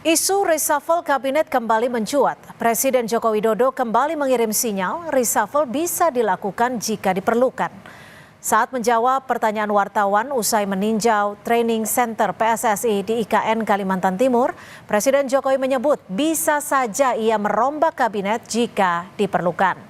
Isu reshuffle kabinet kembali mencuat. Presiden Joko Widodo kembali mengirim sinyal reshuffle bisa dilakukan jika diperlukan. Saat menjawab pertanyaan wartawan usai meninjau training center PSSI di IKN Kalimantan Timur, Presiden Jokowi menyebut bisa saja ia merombak kabinet jika diperlukan.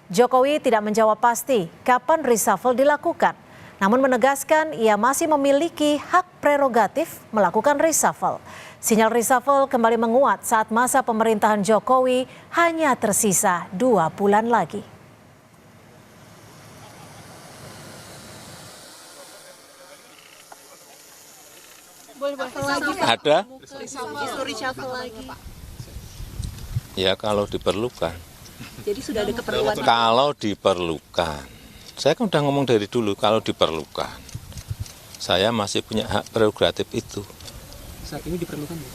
Jokowi tidak menjawab pasti kapan reshuffle dilakukan, namun menegaskan ia masih memiliki hak prerogatif melakukan reshuffle. Sinyal reshuffle kembali menguat saat masa pemerintahan Jokowi hanya tersisa 2 bulan lagi. Ada? Ya kalau diperlukan. Jadi sudah ada keperluan. Kalau diperlukan. Saya kan udah ngomong dari dulu kalau diperlukan. Saya masih punya hak prerogatif itu. Saat ini diperlukan, Bu?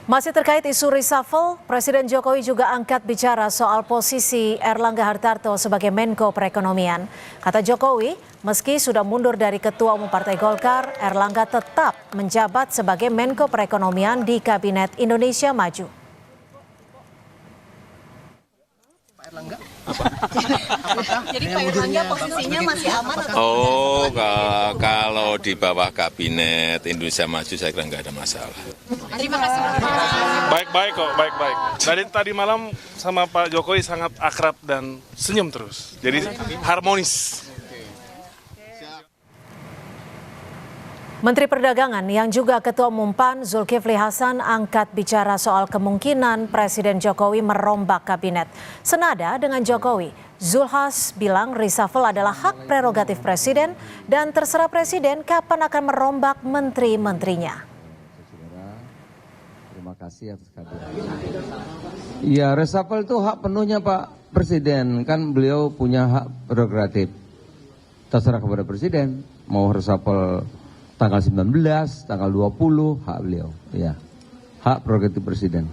Masih terkait isu reshuffle, Presiden Jokowi juga angkat bicara soal posisi Erlangga Hartarto sebagai Menko Perekonomian. Kata Jokowi, meski sudah mundur dari Ketua Umum Partai Golkar, Erlangga tetap menjabat sebagai Menko Perekonomian di Kabinet Indonesia Maju. Jadi Pak Erlangga posisinya masih aman atau Oh, kalau di bawah Kabinet Indonesia Maju saya kira nggak ada masalah. Terima kasih. Baik-baik kok, baik-baik. Dari tadi malam sama Pak Jokowi sangat akrab dan senyum terus. Jadi harmonis. Menteri Perdagangan yang juga Ketua Umum PAN Zulkifli Hasan angkat bicara soal kemungkinan Presiden Jokowi merombak kabinet. Senada dengan Jokowi, Zulhas bilang reshuffle adalah hak prerogatif Presiden dan terserah Presiden kapan akan merombak menteri-menterinya. Terima kasih atas kehadiran. Ya, reshuffle itu hak penuhnya Pak Presiden, kan beliau punya hak prerogatif. Terserah kepada Presiden mau reshuffle tanggal 19, tanggal 20, hak beliau. Ya, hak prerogatif Presiden.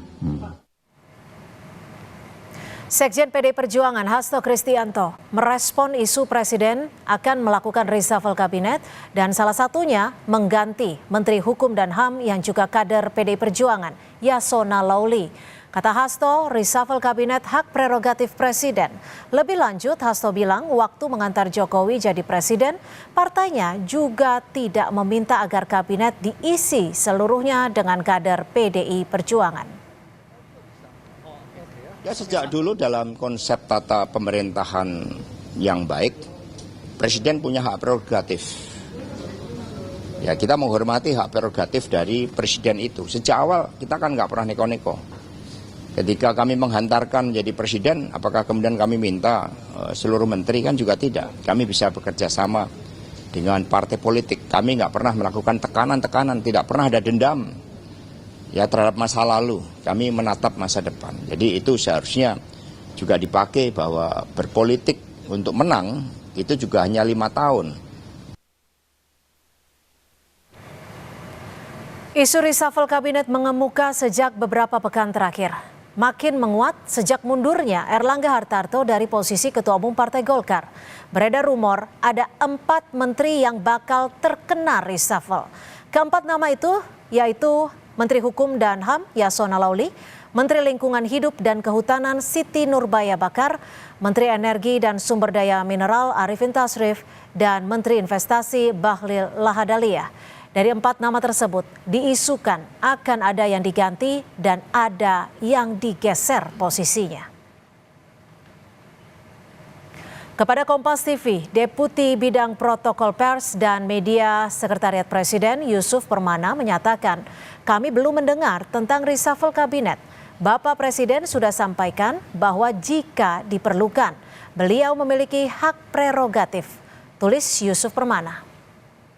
Sekjen PDI Perjuangan Hasto Kristianto merespon isu Presiden akan melakukan reshuffle kabinet dan salah satunya mengganti Menteri Hukum dan HAM yang juga kader PDI Perjuangan, Yasona Lauli. Kata Hasto, reshuffle kabinet hak prerogatif Presiden. Lebih lanjut, Hasto bilang waktu mengantar Jokowi jadi Presiden, partainya juga tidak meminta agar kabinet diisi seluruhnya dengan kader PDI Perjuangan. Ya, sejak dulu dalam konsep tata pemerintahan yang baik, Presiden punya hak prerogatif. Ya, kita menghormati hak prerogatif dari Presiden itu. Sejak awal kita kan nggak pernah neko-neko. Ketika kami menghantarkan jadi Presiden, apakah kemudian kami minta seluruh menteri? Kan juga tidak. Kami bisa bekerja sama dengan partai politik. Kami nggak pernah melakukan tekanan-tekanan, tidak pernah ada dendam ya terhadap masa lalu. Kami menatap masa depan. Jadi itu seharusnya juga dipakai bahwa berpolitik untuk menang itu juga hanya 5 tahun. Isu reshuffle kabinet mengemuka sejak beberapa pekan terakhir. Makin menguat sejak mundurnya Erlangga Hartarto dari posisi Ketua Umum Partai Golkar. Beredar rumor ada 4 menteri yang bakal terkena reshuffle. Keempat nama itu yaitu Menteri Hukum dan HAM Yasona Lauli, Menteri Lingkungan Hidup dan Kehutanan Siti Nurbaya Bakar, Menteri Energi dan Sumber Daya Mineral Arifin Tasrif, dan Menteri Investasi Bahlil Lahadalia. Dari 4 nama tersebut diisukan akan ada yang diganti dan ada yang digeser posisinya. Kepada Kompas TV, Deputi Bidang Protokol Pers dan Media Sekretariat Presiden Yusuf Permana menyatakan, kami belum mendengar tentang reshuffle kabinet. Bapak Presiden sudah sampaikan bahwa jika diperlukan, beliau memiliki hak prerogatif. Tulis Yusuf Permana.